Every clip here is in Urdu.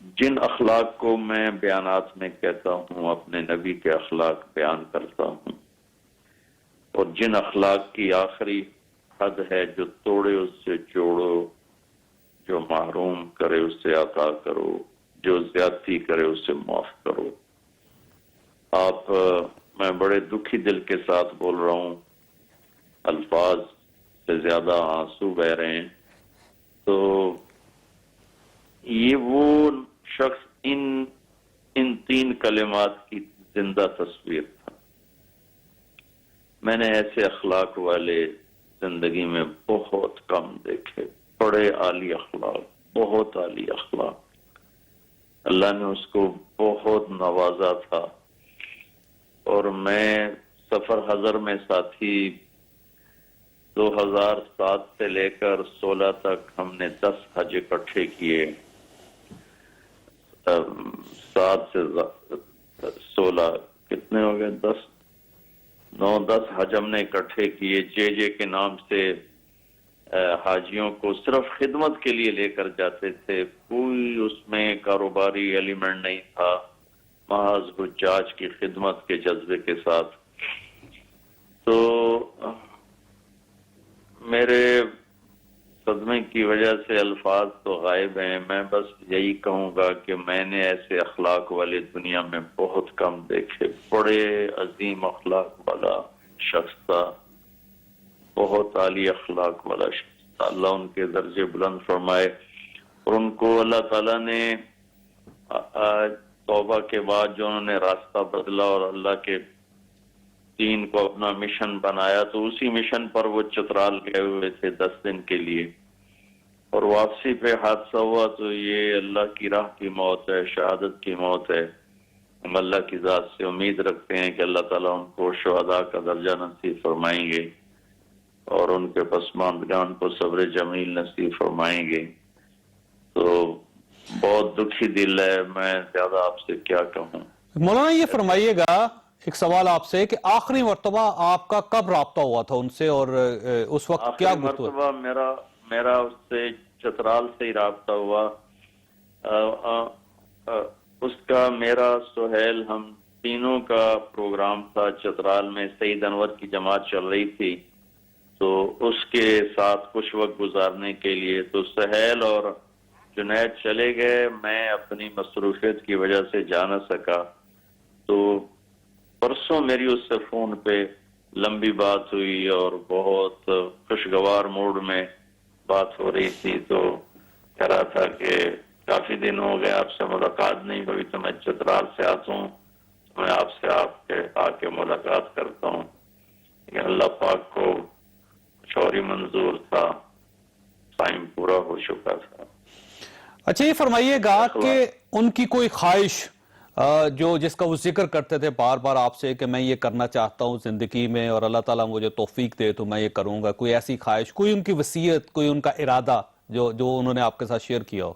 جن اخلاق کو میں بیانات میں کہتا ہوں اپنے نبی کے اخلاق بیان کرتا ہوں، اور جن اخلاق کی آخری حد ہے جو توڑے اس سے جوڑو، جو محروم کرے اس سے عطا کرو، جو زیادتی کرے اس سے معاف کرو۔ آپ میں بڑے دکھی دل کے ساتھ بول رہا ہوں، الفاظ سے زیادہ آنسو بہ رہے ہیں۔ تو یہ وہ شخص ان تین کلمات کی زندہ تصویر تھا۔ میں نے ایسے اخلاق والے زندگی میں بہت کم دیکھے، بڑے عالی اخلاق، بہت عالی اخلاق۔ اللہ نے اس کو بہت نوازا تھا، اور میں سفر حضر میں ساتھی 2007 سے لے کر 16 تک ہم نے 10 حج اکٹھے کیے، 7 سے 16 کتنے ہو گئے، 9-10 حج ہم نے اکٹھے کیے۔ جے کے نام سے حاجیوں کو صرف خدمت کے لیے لے کر جاتے تھے، کوئی اس میں کاروباری ایلیمنٹ نہیں تھا، محض حجاج کی خدمت کے جذبے کے ساتھ۔ تو میرے صدمے کی وجہ سے الفاظ تو غائب ہیں، میں بس یہی کہوں گا کہ میں نے ایسے اخلاق والے دنیا میں بہت کم دیکھے۔ بڑے عظیم اخلاق والا شخص تھا، بہت عالی اخلاق والا شخص تھا، اللہ ان کے درجے بلند فرمائے۔ اور ان کو اللہ تعالیٰ نے توبہ کے بعد جو انہوں نے راستہ بدلا اور اللہ کے دین کو اپنا مشن بنایا، تو اسی مشن پر وہ چترال گئے ہوئے تھے 10 دن کے لیے، اور واپسی پہ حادثہ ہوا۔ تو یہ اللہ کی راہ کی موت ہے، شہادت کی موت ہے۔ ہم اللہ کی ذات سے امید رکھتے ہیں کہ اللہ تعالیٰ ان کو شہداء کا درجہ نصیب فرمائیں گے، اور ان کے پسماندگان کو صبر جمیل نصیب فرمائیں گے۔ تو بہت دکھی دل ہے، میں زیادہ آپ سے کیا کہوں۔ مولانا یہ فرمائیے گا، ایک سوال آپ سے، کہ آخری مرتبہ آپ کا کب رابطہ ہوا تھا ان سے، اور اس وقت کیا آخری گفتگو؟ مرتبہ میرا اس سے چترال سے ہی رابطہ ہوا۔ اس کا میرا سہیل، ہم تینوں کا پروگرام تھا چترال میں، سعید انور کی جماعت چل رہی تھی، تو اس کے ساتھ کچھ وقت گزارنے کے لیے تو سہیل اور جنید چلے گئے، میں اپنی مصروفیت کی وجہ سے جا نہ سکا۔ تو پرسوں میری اس سے فون پہ لمبی بات ہوئی اور بہت خوشگوار موڈ میں بات ہو رہی تھی، تو کہہ رہا تھا کہ کافی دن ہو گئے آپ سے ملاقات نہیں ہوئی، تو میں چترال سے آتا ہوں، تو میں آپ سے آ کے ملاقات کرتا ہوں۔ لیکن اللہ پاک کو کچھ اور ہی منظور تھا، ٹائم پورا ہو چکا تھا۔ اچھا یہ فرمائیے گا کہ ان کی کوئی خواہش جس کا وہ ذکر کرتے تھے بار بار آپ سے، کہ میں یہ کرنا چاہتا ہوں زندگی میں اور اللہ تعالیٰ مجھے توفیق دے تو میں یہ کروں گا، کوئی ایسی خواہش، کوئی ان کی وصیت، کوئی ان کا ارادہ جو انہوں نے آپ کے ساتھ شیئر کیا ہو؟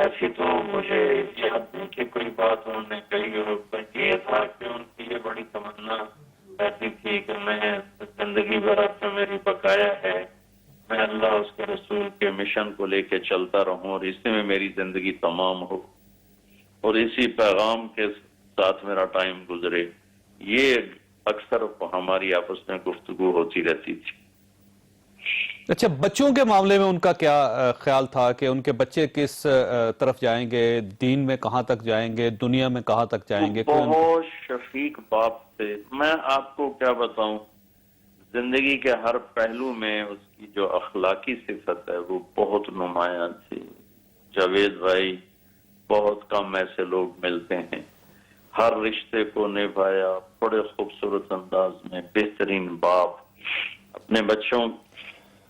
ایسی تو مجھے یاد نہیں کہ کوئی بات انہوں نے کہی ہو، بس یہ تھا کہ ان کی یہ بڑی تمنا ایسی تھی کہ میں زندگی بھر اب جو میری بقایا ہے، میں اللہ اس کے رسول کے مشن کو لے کے چلتا رہوں اور اسی میں میری زندگی تمام ہو، اور اسی پیغام کے ساتھ میرا ٹائم گزرے۔ یہ اکثر ہماری آپس میں گفتگو ہوتی رہتی تھی۔ اچھا بچوں کے معاملے میں ان کا کیا خیال تھا، کہ ان کے بچے کس طرف جائیں گے، دین میں کہاں تک جائیں گے، دنیا میں کہاں تک جائیں گے؟ بہت شفیق باپ تھے، میں آپ کو کیا بتاؤں، زندگی کے ہر پہلو میں اس کی جو اخلاقی صفت ہے وہ بہت نمایاں تھی۔ جاوید بھائی، بہت کم ایسے لوگ ملتے ہیں، ہر رشتے کو نبھایا بڑے خوبصورت انداز میں، بہترین باپ، اپنے بچوں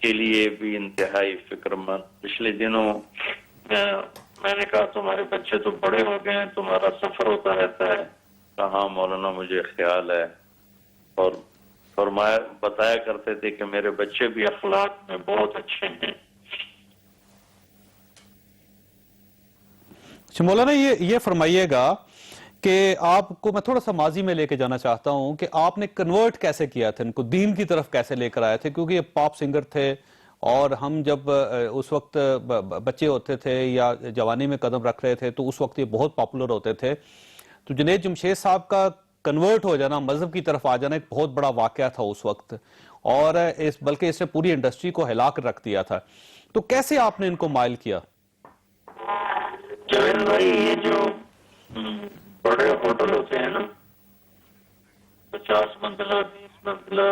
کے لیے بھی انتہائی فکر مند۔ پچھلے دنوں میں نے کہا تمہارے بچے تو بڑے ہو گئے ہیں، تمہارا سفر ہوتا رہتا ہے، کہاں مولانا مجھے خیال ہے، اور بتایا کرتے تھے کہ میرے بچے بھی اخلاق میں بہت اچھے ہیں۔ مولانا یہ فرمائیے گا کہ آپ کو میں تھوڑا سا ماضی میں لے کے جانا چاہتا ہوں، کہ آپ نے کنورٹ کیسے کیا تھا ان کو، دین کی طرف کیسے لے کر آئے تھے، کیونکہ یہ پاپ سنگر تھے اور ہم جب اس وقت بچے ہوتے تھے یا جوانی میں قدم رکھ رہے تھے تو اس وقت یہ بہت پاپولر ہوتے تھے. تو جنید جمشید صاحب کا کنورٹ ہو جانا، مذہب کی طرف آ جانا ایک بہت بڑا واقعہ تھا اس وقت، اور بلکہ اس نے پوری انڈسٹری کو ہلا کر رکھ دیا تھا. تو کیسے آپ نے ان کو مائل کیا؟ جاوید بھائی، یہ جو بڑے ہوٹل ہوتے ہیں نا، 50 منزلہ 20 منزلہ،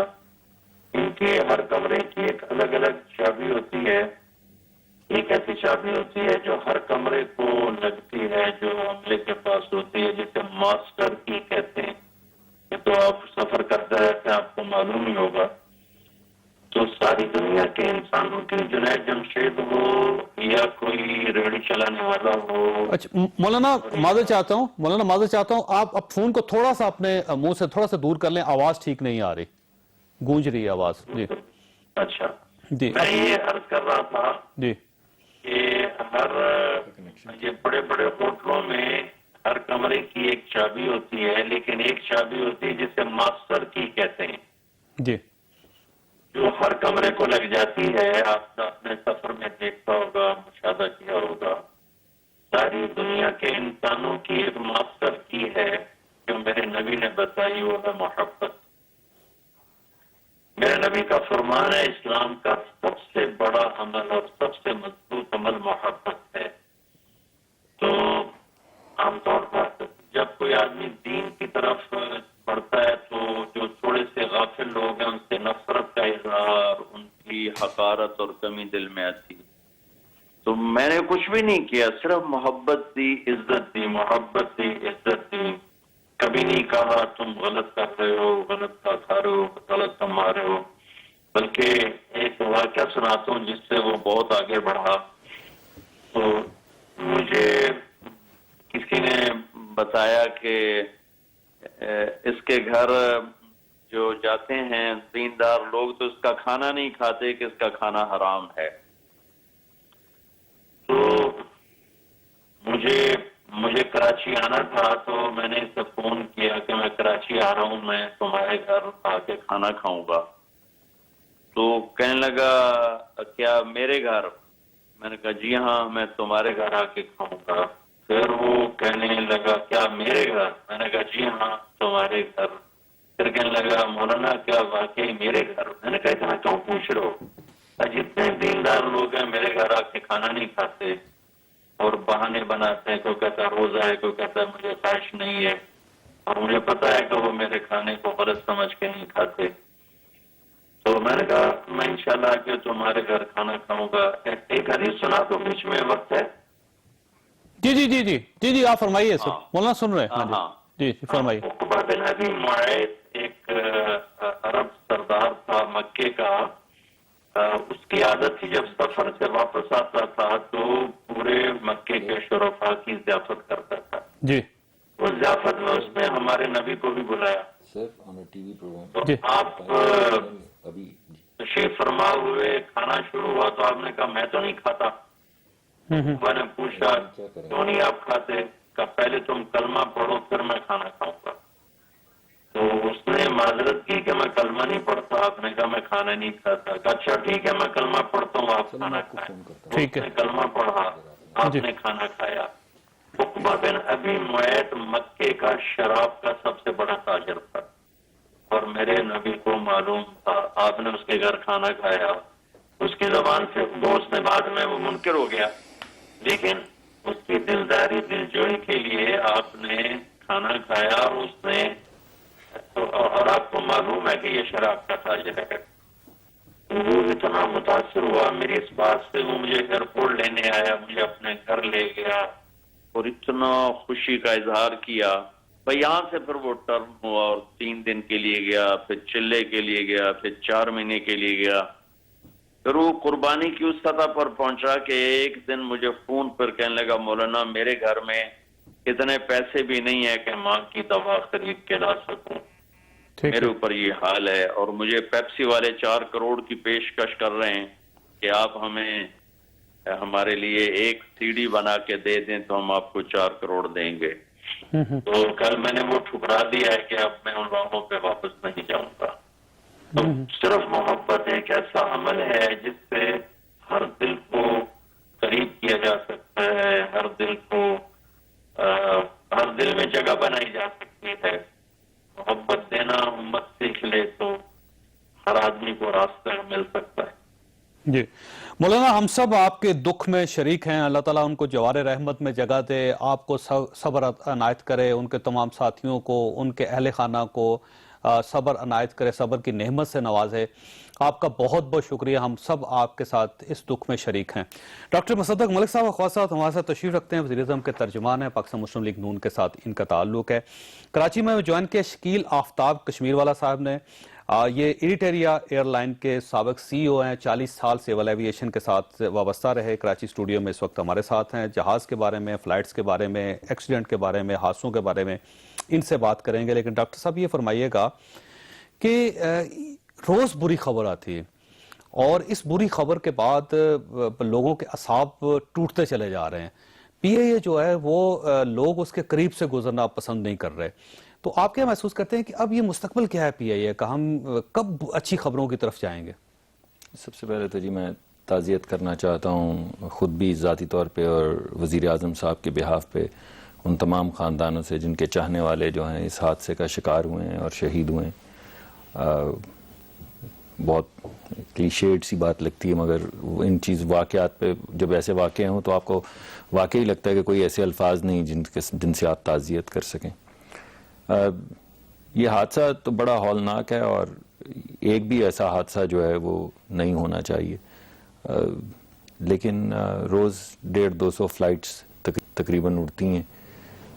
ان کے ہر کمرے کی ایک الگ الگ چابی ہوتی ہے. ایک ایسی چابی ہوتی ہے جو ہر کمرے کو لگتی ہے، جو عملے کے پاس ہوتی ہے، جسے ماسٹر کی کہتے ہیں. یہ تو آپ سفر کرتے رہتے ہیں، آپ کو معلوم ہی ہوگا. تو ساری دنیا کے انسانوں کے جنید جمشید ہو یا کوئی ریڑھی چلانے والا ہو. اچھا مولانا معذرت چاہتا ہوں آپ اب فون کو تھوڑا سا اپنے منہ سے تھوڑا سا دور کر لیں، آواز ٹھیک نہیں آ رہی، گونج رہی ہے آواز. جی اچھا، جی میں یہ عرض کر رہا تھا جی کہ یہ بڑے بڑے ہوٹلوں میں ہر کمرے کی ایک چابی ہوتی ہے، لیکن ایک چابی ہوتی ہے جسے ماسٹر کی کہتے ہیں، جی جو ہر کمرے کو لگ جاتی ہے. آپ اپنے سفر میں دیکھتا ہوگا، مشاہدہ کیا ہوگا. ساری دنیا کے انسانوں کی ایک ماسٹر کی ہے جو میرے نبی نے بتائی، وہ ہے محبت. میرے نبی کا فرمان ہے اسلام کا سب سے بڑا عمل اور سب سے مضبوط عمل محبت ہے. تو عام طور پر جب کوئی آدمی دین کی طرف بڑھتا ہے تو جو تھوڑے سے غافل لوگ ہیں ان سے نفرت کا اظہار، ان کی حقارت اور کمی دل میں آتی. تو میں نے کچھ بھی نہیں کیا، صرف محبت دی، عزت دی، محبت دی، عزت دی. کبھی نہیں کہا تم غلط کر رہے ہو، غلط کھا رہے ہو، غلط کما رہے ہو. بلکہ ایک واقعہ سناتا ہوں جس سے وہ بہت آگے بڑھا. تو مجھے کسی نے بتایا کہ اس کے گھر جو جاتے ہیں دیندار لوگ تو اس کا کھانا نہیں کھاتے کہ اس کا کھانا حرام ہے. تو مجھے کراچی آنا تھا، تو میں نے اسے فون کیا کہ میں کراچی آ رہا ہوں، میں تمہارے گھر آ کے کھانا کھاؤں گا. تو کہنے لگا کیا میرے گھر؟ میں نے کہا جی ہاں، میں تمہارے گھر آ کے کھاؤں گا. پھر وہ کہنے لگا کیا میرے گھر؟ میں نے کہا جی ہاں تمہارے گھر. پھر کہنے لگا مولانا کیا واقعی میرے گھر؟ میں نے کہا اتنا کیوں پوچھ رہے ہو؟ جتنے دیندار لوگ ہیں میرے گھر آ کے کھانا نہیں کھاتے اور بہانے بناتے ہیں. کوئی کہتا ہے روزہ ہے، کوئی کہتا ہے مجھے خواہش نہیں ہے، اور مجھے پتا ہے کہ وہ میرے کھانے کو غلط سمجھ کے نہیں کھاتے. تو میں نے کہا میں انشاءاللہ آ کے تمہارے گھر کھانا کھاؤں گا. ایک حدیث سنا تو بیچ میں وقت ہے. جی جی جی جی جی جی آپ فرمائیے سر، مولانا سن رہے ہیں. ہاں جی جی فرمائیے. عقبہ بن ابی معیط ایک عرب سردار تھا مکے کا. اس کی عادت تھی جب سفر سے واپس آتا تھا تو پورے مکے کے شرفاء کی ضیافت کرتا تھا. جی اس ضیافت میں اس نے ہمارے نبی کو بھی بلایا. تو آپ تشریف فرما ہوئے، کھانا شروع ہوا تو آپ نے کہا میں تو نہیں کھاتا. میں نے پوچھا کیوں نہیں آپ کھاتے؟ کہا پہلے تم کلمہ پڑھو پھر میں کھانا کھاؤں گا. تو اس نے معذرت کی کہ میں کلمہ نہیں پڑھتا. آپ نے کہا میں کھانا نہیں کھاتا. کہا اچھا ٹھیک ہے میں کلمہ پڑھتا ہوں، آپ کھانا کھائیں. ٹھیک ہے. اس نے کلمہ پڑھا، آپ نے کھانا کھایا. عقبہ بن ابی معیط مکے کا شراب کا سب سے بڑا تاجر تھا اور میرے نبی کو معلوم تھا. آپ نے اس کے گھر کھانا کھایا. اس کی زبان سے دوست نے بعد میں وہ منکر ہو گیا، لیکن اس کی دلداری دلجوئی کے لیے آپ نے کھانا کھایا. اور اس نے اور آپ کو معلوم ہے کہ یہ شراب کا تاجر ہے. وہ اتنا متاثر ہوا میری اس بات سے، وہ مجھے ایئرپورٹ لینے آیا، مجھے اپنے گھر لے گیا اور اتنا خوشی کا اظہار کیا. بھائی یہاں سے پھر وہ ٹرن ہوا اور 3 دن کے لیے گیا، پھر چلے کے لیے گیا، پھر 4 مہینے کے لیے گیا. پھر وہ قربانی کی اس سطح پر پہنچا کہ ایک دن مجھے فون پر کہنے لگا مولانا میرے گھر میں اتنے پیسے بھی نہیں ہے کہ ماں کی دوا خرید کے لا سکوں. میرے اوپر یہ حال ہے اور مجھے پیپسی والے 4 کروڑ کی پیشکش کر رہے ہیں کہ آپ ہمیں ہمارے لیے ایک سی ڈی بنا کے دے دیں تو ہم آپ کو 4 کروڑ دیں گے. تو کل میں نے وہ ٹھکرا دیا ہے کہ اب میں ان لوگوں پہ واپس نہیں جاؤں گا. تو صرف محبت ایک ایسا عمل ہے جس سے ہر دل کو قریب کیا جا سکتا ہے، ہر دل کو ہر دل میں جگہ بنائی جا سکتی ہے. محبت دینا امت سیکھ لے تو ہر آدمی کو راستہ مل سکتا ہے. جی مولانا، ہم سب آپ کے دکھ میں شریک ہیں. اللہ تعالیٰ ان کو جوار رحمت میں جگہ دے، آپ کو صبر عنایت کرے، ان کے تمام ساتھیوں کو، ان کے اہل خانہ کو صبر عنایت کرے، صبر کی نعمت سے نوازے. آپ کا بہت بہت شکریہ، ہم سب آپ کے ساتھ اس دکھ میں شریک ہیں. ڈاکٹر مصدق ملک صاحب خواص صاحب ہمارے ساتھ تشریف رکھتے ہیں، وزیر اعظم کے ترجمان ہیں، پاکستان مسلم لیگ نون کے ساتھ ان کا تعلق ہے. کراچی میں جوائن کیا شکیل آفتاب کشمیر والا صاحب نے. یہ ایریٹیریا ایئر لائن کے سابق سی او ہیں، 40 سال سیول ایوییشن کے ساتھ وابستہ رہے. کراچی اسٹوڈیو میں اس وقت ہمارے ساتھ ہیں. جہاز کے بارے میں، فلائٹس کے بارے میں، ایکسیڈنٹ کے بارے میں، حادثوں کے بارے میں ان سے بات کریں گے. لیکن ڈاکٹر صاحب یہ فرمائیے گا کہ روز بری خبر آتی ہے اور اس بری خبر کے بعد لوگوں کے اعصاب ٹوٹتے چلے جا رہے ہیں. پی اے اے جو ہے وہ لوگ اس کے قریب سے گزرنا پسند نہیں کر رہے. تو آپ کیا محسوس کرتے ہیں کہ اب یہ مستقبل کیا ہے پی اے اے کا؟ ہم کب اچھی خبروں کی طرف جائیں گے؟ سب سے پہلے تو جی میں تعزیت کرنا چاہتا ہوں خود بھی ذاتی طور پہ اور وزیر اعظم صاحب کے بہاف پہ ان تمام خاندانوں سے جن کے چاہنے والے جو ہیں اس حادثے کا شکار ہوئے ہیں اور شہید ہوئے ہیں. بہت کلیشیڈ سی بات لگتی ہے مگر ان چیز واقعات پہ جب ایسے واقع ہوں تو آپ کو واقعی لگتا ہے کہ کوئی ایسے الفاظ نہیں جن سے آپ تعزیت کر سکیں. یہ حادثہ تو بڑا ہولناک ہے اور ایک بھی ایسا حادثہ جو ہے وہ نہیں ہونا چاہیے. لیکن روز 150-200 فلائٹس تقریباً اڑتی ہیں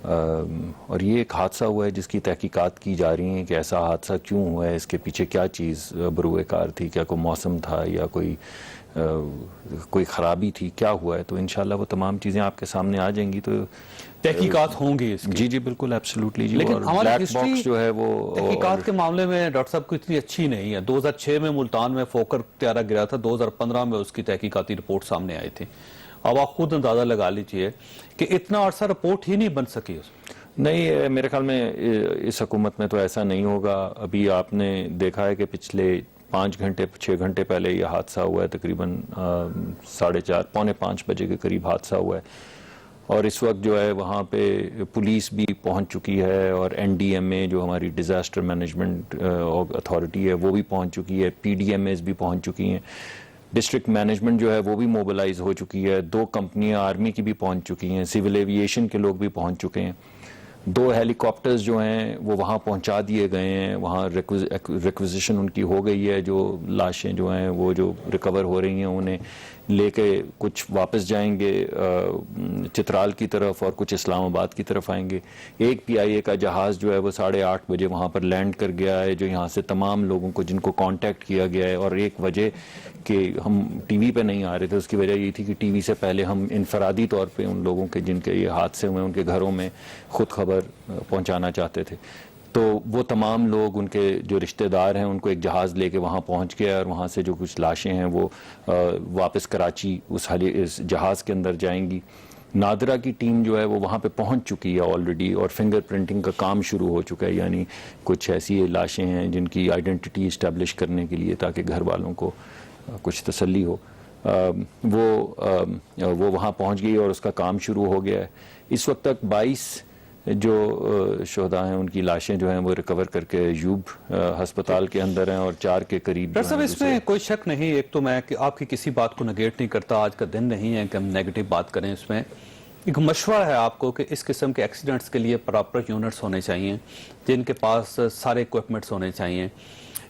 اور یہ ایک حادثہ ہوا ہے جس کی تحقیقات کی جا رہی ہیں کہ ایسا حادثہ کیوں ہوا ہے، اس کے پیچھے کیا چیز بروئے کار تھی، کیا کوئی موسم تھا یا کوئی خرابی تھی، کیا ہوا ہے. تو انشاءاللہ وہ تمام چیزیں آپ کے سامنے آ جائیں گی. تو تحقیقات ہوں گی اس کی. جی بالکل ایبسلیوٹلی جی. لیکن ہماری بلیک باکس جو ہے وہ تحقیقات کے معاملے میں ڈاکٹر صاحب کو اتنی اچھی نہیں ہے. 2006 میں ملتان میں فوکر طیارہ گرا تھا، 2015 میں اس کی تحقیقاتی رپورٹ سامنے آئی تھی. اب آپ خود اندازہ لگا لیجئے کہ اتنا عرصہ رپورٹ ہی نہیں بن سکی. نہیں، میرے خیال میں اس حکومت میں تو ایسا نہیں ہوگا. ابھی آپ نے دیکھا ہے کہ پچھلے 6 گھنٹے پہلے یہ حادثہ ہوا ہے، تقریباً 4:30 پونے 5 بجے کے قریب حادثہ ہوا ہے اور اس وقت جو ہے وہاں پہ پولیس بھی پہنچ چکی ہے اور این ڈی ایم اے جو ہماری ڈیزاسٹر مینجمنٹ اتھارٹی ہے وہ بھی پہنچ چکی ہے، پی ڈی ایم ایز بھی پہنچ چکی ہیں، ڈسٹرکٹ مینجمنٹ جو ہے وہ بھی موبلائز ہو چکی ہے، 2 کمپنیاں آرمی کی بھی پہنچ چکی ہیں، سول ایوییشن کے لوگ بھی پہنچ چکے ہیں. 2 ہیلی کاپٹرز جو ہیں وہ وہاں پہنچا دیے گئے ہیں، وہاں ریکویزیشن ان کی ہو گئی ہے. جو لاشیں جو ہیں وہ جو ریکور ہو رہی ہیں انہیں لے کے کچھ واپس جائیں گے چترال کی طرف اور کچھ اسلام آباد کی طرف آئیں گے. ایک پی آئی اے کا جہاز جو ہے وہ 8:30 بجے وہاں پر لینڈ کر گیا ہے، جو یہاں سے تمام لوگوں کو جن کو کانٹیکٹ کیا گیا ہے. اور ایک وجہ کہ ہم ٹی وی پہ نہیں آ رہے تھے اس کی وجہ یہ تھی کہ ٹی وی سے پہلے ہم انفرادی طور پہ ان لوگوں کے جن کے یہ حادثے ہوئے ان کے گھروں میں خود خبر پہنچانا چاہتے تھے. تو وہ تمام لوگ ان کے جو رشتہ دار ہیں ان کو ایک جہاز لے کے وہاں پہنچ گیا اور وہاں سے جو کچھ لاشیں ہیں وہ واپس کراچی اس جہاز کے اندر جائیں گی. نادرا کی ٹیم جو ہے وہ وہاں پہ پہنچ چکی ہے آلریڈی اور فنگر پرنٹنگ کا کام شروع ہو چکا ہے. یعنی کچھ ایسی لاشیں ہیں جن کی آئیڈینٹی اسٹیبلش کرنے کے لیے تاکہ گھر والوں کو کچھ تسلی ہو. وہ وہاں پہنچ گئی اور اس کا کام شروع ہو گیا ہے. اس وقت تک 22 جو شہداء ہیں ان کی لاشیں جو ہیں وہ ریکور کر کے ایوب ہسپتال کے اندر ہیں اور 4 کے قریب. ڈاکٹر صاحب اس میں کوئی شک نہیں، ایک تو میں کہ آپ کی کسی بات کو نگیٹ نہیں کرتا، آج کا دن نہیں ہے کہ ہم نیگیٹو بات کریں. اس میں ایک مشورہ ہے آپ کو کہ اس قسم کے ایکسیڈنٹس کے لیے پراپر یونٹس ہونے چاہیے جن کے پاس سارے اکوپمنٹس ہونے چاہیے.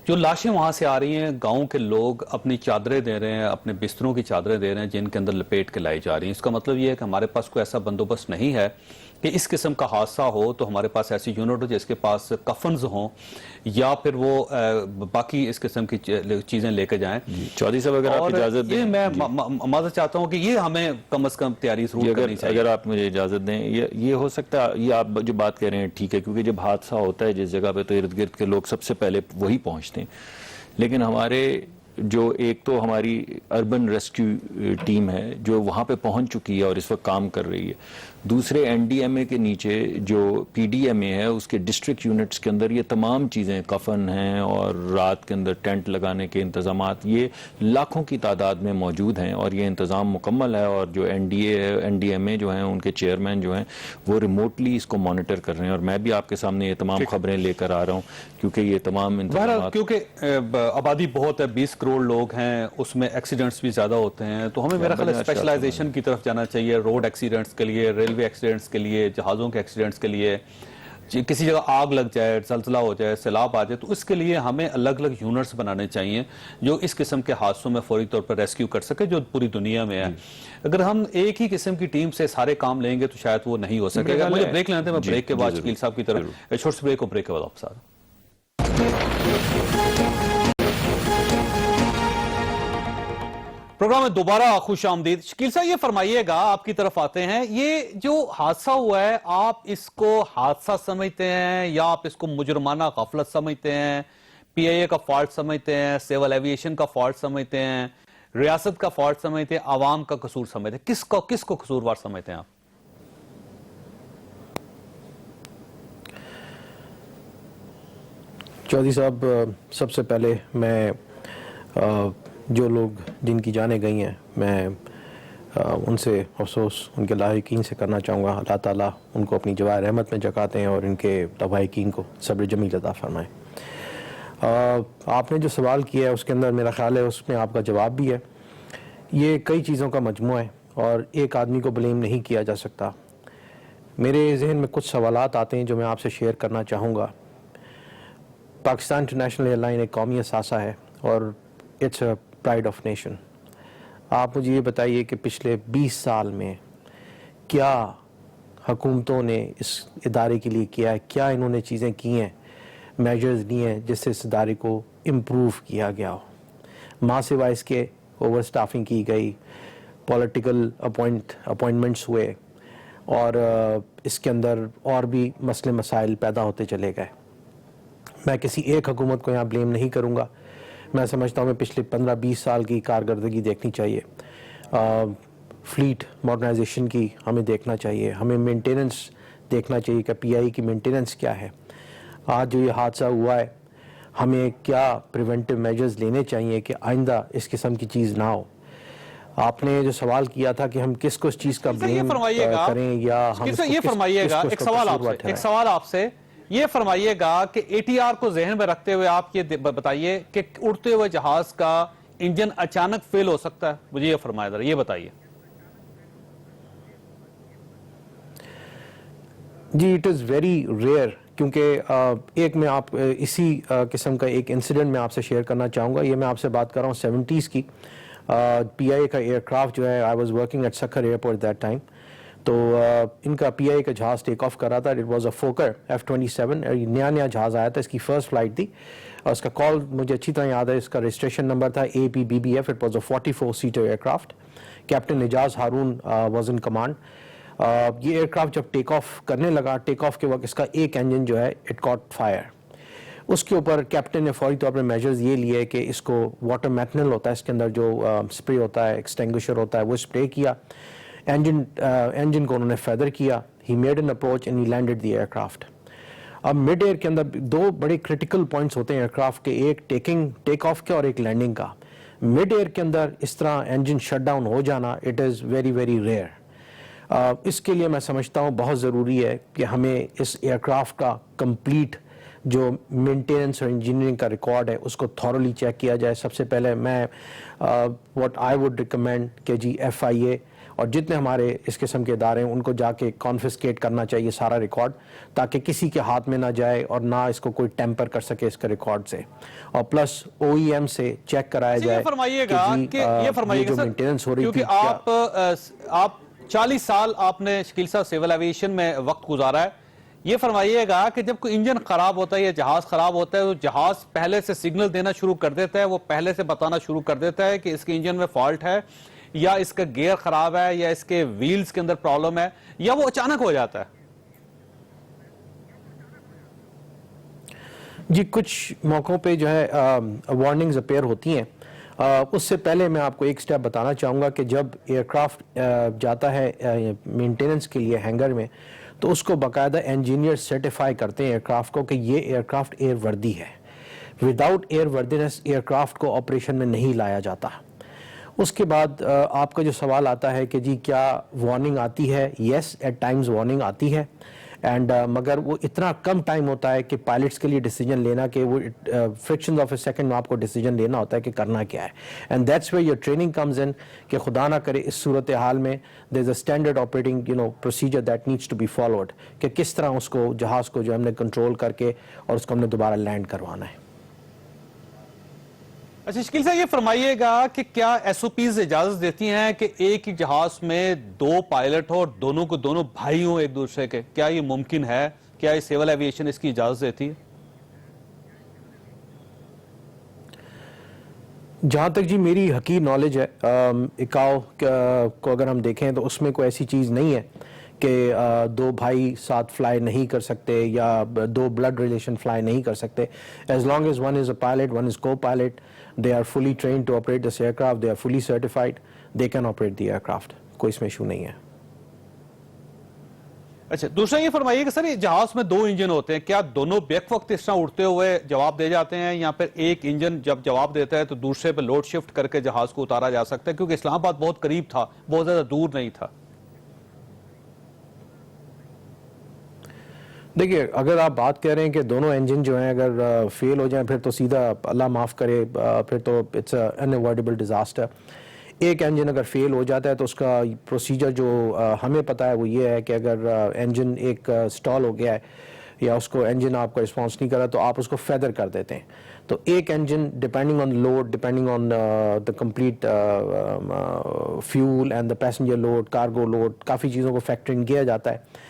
جو لاشیں وہاں سے آ رہی ہیں، گاؤں کے لوگ اپنی چادریں دے رہے ہیں، اپنے بستروں کی چادریں دے رہے ہیں جن کے اندر لپیٹ کے لائی جا رہی ہیں. اس کا مطلب یہ ہے کہ ہمارے پاس کوئی ایسا بندوبست نہیں ہے کہ اس قسم کا حادثہ ہو تو ہمارے پاس ایسی یونٹ ہو جس کے پاس کفنز ہوں یا پھر وہ باقی اس قسم کی چیزیں لے کے جائیں. چودھری صاحب اگر آپ اجازت دیں، میں معذرت چاہتا ہوں کہ یہ ہمیں کم از کم تیاری ضرور کرنی چاہیے. اگر آپ مجھے اجازت دیں، یہ ہو سکتا ہے یہ آپ جو بات کہہ رہے ہیں ٹھیک ہے، کیونکہ جب حادثہ ہوتا ہے جس جگہ پہ تو ارد گرد کے لوگ سب سے پہلے وہی پہنچتے ہیں. لیکن ہمارے جو ایک تو ہماری اربن ریسکیو ٹیم ہے جو وہاں پہ پہنچ چکی ہے اور اس وقت کام کر رہی ہے. دوسرے NDMA کے نیچے جو PDMA ہے اس کے ڈسٹرکٹ یونٹس کے اندر یہ تمام چیزیں کفن ہیں اور رات کے اندر ٹینٹ لگانے کے انتظامات یہ لاکھوں کی تعداد میں موجود ہیں اور یہ انتظام مکمل ہے. اور جو NDMA جو ہیں ان کے چیئرمین جو ہیں وہ ریموٹلی اس کو مانیٹر کر رہے ہیں. اور میں بھی آپ کے سامنے یہ تمام خبریں لے کر آ رہا ہوں کیونکہ یہ تمام انتظامات کیونکہ آبادی بہت ہے, 20 کروڑ لوگ ہیں, اس میں ایکسیڈنٹس بھی زیادہ ہوتے ہیں, تو ہمیں میرا خیال ہے اسپیشلائزیشن کی طرف جانا چاہیے, روڈ ایکسیڈنٹس کے لیے, ریلوے ایکسیڈنٹس کے لیے, جہازوں کے ایکسیڈنٹس کے لیے, کسی جگہ آگ لگ جائے, زلزلہ ہو جائے, سیلاب آ جائے, تو اس کے لیے ہمیں الگ الگ یونٹس بنانے چاہیے جو اس قسم کے حادثوں میں فوری طور پر ریسکیو کر سکے, جو پوری دنیا میں ہے. اگر ہم ایک ہی قسم کی ٹیم سے سارے کام لیں گے تو شاید وہ نہیں ہو سکے گا. مجھے بریک لینا تھا, میں بریک کے بعد شکیل صاحب کی طرف چھوٹ سے بریک کے بعد واپس آ رہا ہوں. پروگرام میں دوبارہ خوش آمدید. شکیل صاحب یہ فرمائیے گا, آپ کی طرف آتے ہیں, یہ جو حادثہ ہوا ہے آپ اس کو حادثہ سمجھتے ہیں یا آپ اس کو مجرمانہ غفلت سمجھتے ہیں, PIA کا فالٹ سمجھتے ہیں, سیول ایویشن کا فالٹ سمجھتے ہیں, ریاست کا فالٹ سمجھتے ہیں, عوام کا قصور سمجھتے ہیں, کس کو قصوروار سمجھتے ہیں آپ؟ چودھری صاحب, سب سے پہلے میں جو لوگ جن کی جانیں گئی ہیں میں ان سے افسوس ان کے لاحقین سے کرنا چاہوں گا. اللہ تعالیٰ ان کو اپنی جوائے رحمت میں جگاتے ہیں اور ان کے لاحقین کو صبر جمیل عطا فرمائیں. آپ نے جو سوال کیا ہے اس کے اندر میرا خیال ہے اس میں آپ کا جواب بھی ہے. یہ کئی چیزوں کا مجموعہ ہے اور ایک آدمی کو بلیم نہیں کیا جا سکتا. میرے ذہن میں کچھ سوالات آتے ہیں جو میں آپ سے شیئر کرنا چاہوں گا. پاکستان انٹرنیشنل ایئر لائن ایک قومی اثاثہ ہے اور it's a pride of nation. آپ مجھے یہ بتائیے کہ پچھلے 20 سال میں کیا حکومتوں نے اس ادارے کے لیے کیا ہے, کیا انہوں نے چیزیں کی ہیں, میجرز لی ہیں جس سے اس ادارے کو امپروو کیا گیا ہو. ماں سوائے اس کے اوور سٹافنگ کی گئی, پولیٹیکل اپوائنٹمنٹس ہوئے اور اس کے اندر اور بھی مسئلے مسائل پیدا ہوتے چلے گئے. میں کسی ایک حکومت کو یہاں بلیم نہیں کروں گا. میں سمجھتا ہوں کہ پچھلے 15-20 سال کی کارکردگی دیکھنی چاہیے. فلیٹ ماڈرنائزیشن کی ہمیں دیکھنا چاہیے, ہمیں مینٹیننس دیکھنا چاہیے کہ PI کی مینٹیننس کیا ہے. آج جو یہ حادثہ ہوا ہے ہمیں کیا پریونٹیو میجرز لینے چاہیے کہ آئندہ اس قسم کی چیز نہ ہو. آپ نے جو سوال کیا تھا کہ ہم کس کو اس چیز کا بلیم کریں یا ہم یہ فرمائیے گا, ایک سوال آپ سے یہ فرمائیے گا کہ ATR کو ذہن میں رکھتے ہوئے آپ یہ بتائیے کہ اڑتے ہوئے جہاز کا انجن اچانک فیل ہو سکتا ہے؟ مجھے یہ فرمائے ذرا, یہ بتائیے. جی, اٹ از ویری ریئر, کیونکہ ایک میں آپ اسی قسم کا ایک انسیڈنٹ میں آپ سے شیئر کرنا چاہوں گا. یہ میں آپ سے بات کر رہا ہوں 70s کی. PIA کا ایئر کرافٹ جو ہے, I was working at Sukkur airport that time. تو ان کا PIA کا جہاز ٹیک آف کر رہا تھا. It was a Fokker F-27, نیا جہاز آیا تھا, اس کی فرسٹ فلائٹ تھی. اس کا کال مجھے اچھی طرح یاد ہے, اس کا رجسٹریشن نمبر تھا APBBF. It was a 44 seater aircraft. Captain Ijaz Haroon was in command. یہ ایئر کرافٹ جب ٹیک آف کرنے لگا, ٹیک آف کے وقت اس کا ایک انجن جو ہے اٹ کاٹ فائر. اس کے اوپر کیپٹن نے فوری طور پر میجرز یہ لیے کہ اس کو واٹر میتھنل ہوتا ہے, اس کے اندر جو اسپرے ہوتا ہے, ایکسٹینگوشر ہوتا ہے, وہ اسپرے کیا. انجن کو انہوں نے فیدر کیا. He made an approach and he landed the aircraft. اب مڈ ایئر کے اندر دو بڑے کرٹیکل پوائنٹس ہوتے ہیں ایئر کرافٹ کے, ایک ٹیک آف کا اور ایک لینڈنگ کا. مڈ ایئر کے اندر اس طرح انجن شٹ ڈاؤن ہو جانا it is very very rare. اس کے لیے میں سمجھتا ہوں بہت ضروری ہے کہ ہمیں اس ایئر کرافٹ کا کمپلیٹ جو مینٹیننس اور انجینئرنگ کا ریکارڈ ہے اس کو تھورلی چیک کیا جائے. سب سے پہلے میں واٹ آئی وڈ ریکمینڈ کہ جی FIA اور جتنے ہمارے اس قسم کے ادارے ہیں ان کو جا کے کانفسکیٹ کرنا چاہیے سارا ریکارڈ, تاکہ کسی کے ہاتھ میں نہ جائے اور نہ اس کو کوئی ٹیمپر کر سکے اس کے ریکارڈ سے. اور پلس OEM سے چیک کرایا جائے. یہ فرمائیے گا جو مینٹیننس ہو رہی تھی, کیونکہ آپ 40 سال آپ نے شکیل صاحب سیول ایویشن میں وقت گزارا ہے. یہ فرمائیے گا کہ جب کوئی انجن خراب ہوتا ہے یا جہاز خراب ہوتا ہے تو جہاز پہلے سے سگنل دینا شروع کر دیتا ہے, وہ پہلے سے بتانا شروع کر دیتا ہے کہ اس کے انجن میں فالٹ ہے یا اس کا گیئر خراب ہے یا اس کے ویلز کے اندر پرابلم ہے, یا وہ اچانک ہو جاتا ہے؟ جی, کچھ موقعوں پہ جو ہے وارننگز اپیئر ہوتی ہیں. اس سے پہلے میں آپ کو ایک سٹیپ بتانا چاہوں گا کہ جب ایئر کرافٹ جاتا ہے مینٹیننس کے لیے ہینگر میں تو اس کو باقاعدہ انجینئر سرٹیفائی کرتے ہیں ایئر کرافٹ کو کہ یہ ایئر کرافٹ ایئر وردی ہے. Without airworthiness aircraft کو آپریشن میں نہیں لایا جاتا. اس کے بعد آپ کا جو سوال آتا ہے کہ جی کیا وارننگ آتی ہے؟ یس ایٹ ٹائمز وارننگ آتی ہے اینڈ مگر وہ اتنا کم ٹائم ہوتا ہے کہ پائلٹس کے لیے ڈیسیجن لینا کہ وہ فرکشنز آف اے سیکنڈ میں آپ کو ڈیسیجن لینا ہوتا ہے کہ کرنا کیا ہے. And that's where your training comes in کہ خدا نہ کرے اس صورتحال میں there is a standard operating procedure that needs to be followed کہ کس طرح اس کو جہاز کو جو ہم نے کنٹرول کر کے اور اس کو ہم نے دوبارہ لینڈ کروانا ہے. اچھا شکیل صاحب یہ فرمائیے گا کہ کیا ایس او پیز اجازت دیتی ہیں کہ ایک ہی جہاز میں 2 پائلٹ ہو اور دونوں کو دونوں بھائی ہوں ایک دوسرے کے؟ کیا یہ ممکن ہے؟ کیا یہ سیول ایویشن اس کی اجازت دیتی ہے؟ جہاں تک جی میری حقیقی نالج ہے اکاؤ کو اگر ہم دیکھیں تو اس میں کوئی ایسی چیز نہیں ہے کہ 2 بھائی ساتھ فلائی نہیں کر سکتے یا 2 بلڈ ریلیشن فلائی نہیں کر سکتے. As long as one is a pilot one is کو pilot they are fully trained to operate this aircraft, they are fully certified, they can operate the aircraft. کوئی اس میں ایشو نہیں ہے. اچھا دوسرا یہ فرمائیے کہ سر یہ جہاز میں 2 انجن ہوتے ہیں، کیا دونوں بیک وقت اس طرح اڑتے ہوئے جواب دے جاتے ہیں یا پھر ایک انجن جب جواب دیتا ہے تو دوسرے پہ لوڈ شفٹ کر کے جہاز کو اتارا جا سکتا ہے؟ کیونکہ اسلام آباد بہت قریب تھا، بہت زیادہ دور نہیں تھا. دیکھیے اگر آپ بات کہہ رہے ہیں کہ دونوں انجن جو ہیں اگر فیل ہو جائیں پھر تو سیدھا اللہ معاف کرے پھر تو اٹس این اوائڈیبل ڈیزاسٹر. ایک انجن اگر فیل ہو جاتا ہے تو اس کا پروسیجر جو ہمیں پتہ ہے وہ یہ ہے کہ اگر انجن ایک سٹال ہو گیا ہے یا اس کو انجن آپ کا رسپانس نہیں کر رہا تو آپ اس کو فیدر کر دیتے ہیں. تو ایک engine depending on load depending on the complete fuel and the passenger load cargo load کافی چیزوں کو فیکٹرنگ کیا جاتا ہے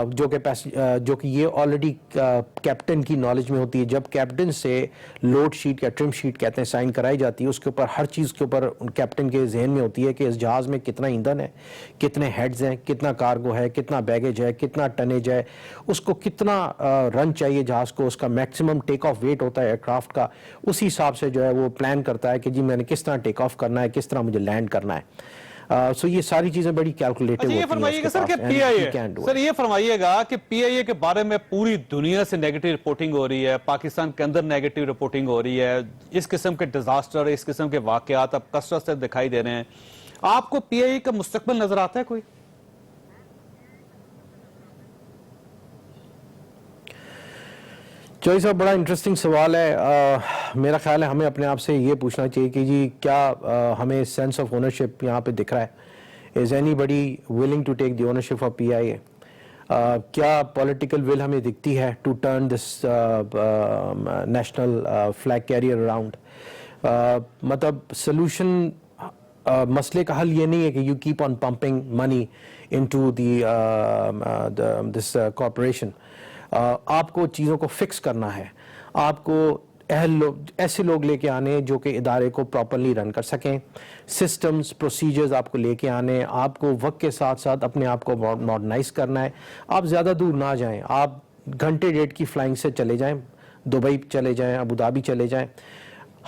جو کہ یہ آلریڈی کیپٹن کی نالج میں ہوتی ہے. جب کیپٹن سے لوڈ شیٹ یا ٹرم شیٹ کہتے ہیں سائن کرائی جاتی ہے اس کے اوپر ہر چیز کے اوپر کیپٹن کے ذہن میں ہوتی ہے کہ اس جہاز میں کتنا ایندھن ہے، کتنے ہیڈز ہیں، کتنا کارگو ہے، کتنا بیگیج ہے، کتنا ٹنیج ہے، اس کو کتنا رن چاہیے جہاز کو، اس کا میکسیمم ٹیک آف ویٹ ہوتا ہے ایئر کرافٹ کا. اسی حساب سے جو ہے وہ پلان کرتا ہے کہ جی میں نے کس طرح ٹیک آف کرنا ہے، کس طرح مجھے لینڈ کرنا ہے. سو یہ ساری چیزیں بڑی کیلکولیٹو ہوتی ہیں. یہ فرمائیے گا سر کہ پی آئی اے سر یہ فرمائیے گا کہ پی آئی اے کے بارے میں پوری دنیا سے نیگیٹو رپورٹنگ ہو رہی ہے، پاکستان کے اندر نیگیٹو رپورٹنگ ہو رہی ہے، اس قسم کے ڈیزاسٹر اس قسم کے واقعات اب کثرت سے دکھائی دے رہے ہیں. آپ کو پی آئی اے کا مستقبل نظر آتا ہے کوئی؟ چوہی صاحب بڑا انٹرسٹنگ سوال ہے. میرا خیال ہے ہمیں اپنے آپ سے یہ پوچھنا چاہیے کہ جی کیا ہمیں سینس آف اونرشپ یہاں پہ دکھ رہا ہے؟ Is anybody willing to take the ownership of P I A? کیا پولیٹیکل ول ہمیں دکھتی ہے to turn this national flag carrier around? مطلب سلوشن مسئلے کا حل یہ نہیں ہے کہ you keep on pumping money into this corporation. آپ کو چیزوں کو فکس کرنا ہے، آپ کو ایسے لوگ لے کے آنے جو کہ ادارے کو پراپرلی رن کر سکیں، سسٹمز پروسیجرز آپ کو لے کے آنے، آپ کو وقت کے ساتھ ساتھ اپنے آپ کو ماڈرنائز کرنا ہے. آپ زیادہ دور نہ جائیں، آپ گھنٹے ڈیڑھ کی فلائنگ سے چلے جائیں، دبئی چلے جائیں، ابوظہبی چلے جائیں.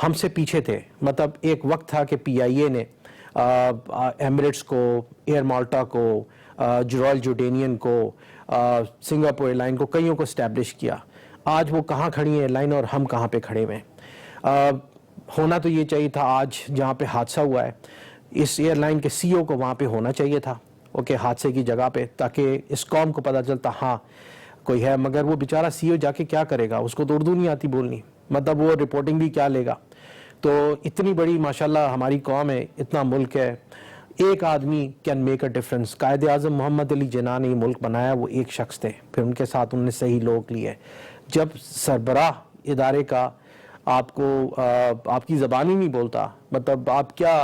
ہم سے پیچھے تھے، مطلب ایک وقت تھا کہ پی آئی اے نے ایمریٹس کو، ایئر مالٹا کو، رائل جورڈینین کو، سنگاپور ایئر لائن کو، کئیوں کو اسٹیبلش کیا. آج وہ کہاں کھڑی ہیں ایئر لائن اور ہم کہاں پہ کھڑے ہوئے ہیں؟ ہونا تو یہ چاہیے تھا آج جہاں پہ حادثہ ہوا ہے اس ایئر لائن کے سی او کو وہاں پہ ہونا چاہیے تھا اوکے حادثے کی جگہ پہ، تاکہ اس قوم کو پتہ چلتا ہاں کوئی ہے. مگر وہ بیچارہ سی او جا کے کیا کرے گا؟ اس کو تو اردو نہیں آتی بولنی، مطلب وہ رپورٹنگ بھی کیا لے گا؟ تو اتنی بڑی ماشاءاللہ ہماری قوم ہے، اتنا ملک ہے، ایک آدمی can make a difference. Quaid Azam محمد علی جناح نے یہ ملک بنایا، وہ ایک شخص تھے، پھر ان کے ساتھ انہوں نے صحیح لوگ لیے. جب سربراہ ادارے کا آپ کو آپ کی زبان ہی نہیں بولتا، مطلب آپ کیا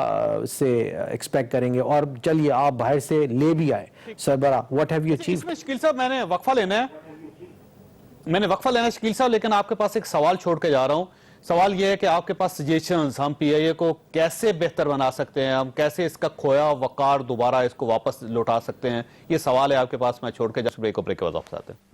سے ایکسپیکٹ کریں گے؟ اور چلیے آپ باہر سے لے بھی آئے سربراہ، واٹ ہیو یو اچیوڈ؟ اس میں شکیل صاحب میں نے وقفہ لینا ہے شکیل صاحب، لیکن آپ کے پاس ایک سوال چھوڑ کے جا رہا ہوں. سوال یہ ہے کہ آپ کے پاس سجیشنز، ہم پی آئی اے کو کیسے بہتر بنا سکتے ہیں، ہم کیسے اس کا کھویا وقار دوبارہ اس کو واپس لوٹا سکتے ہیں؟ یہ سوال ہے آپ کے پاس، میں چھوڑ کے جسٹ بریک کے بعد واپس آتے ہیں.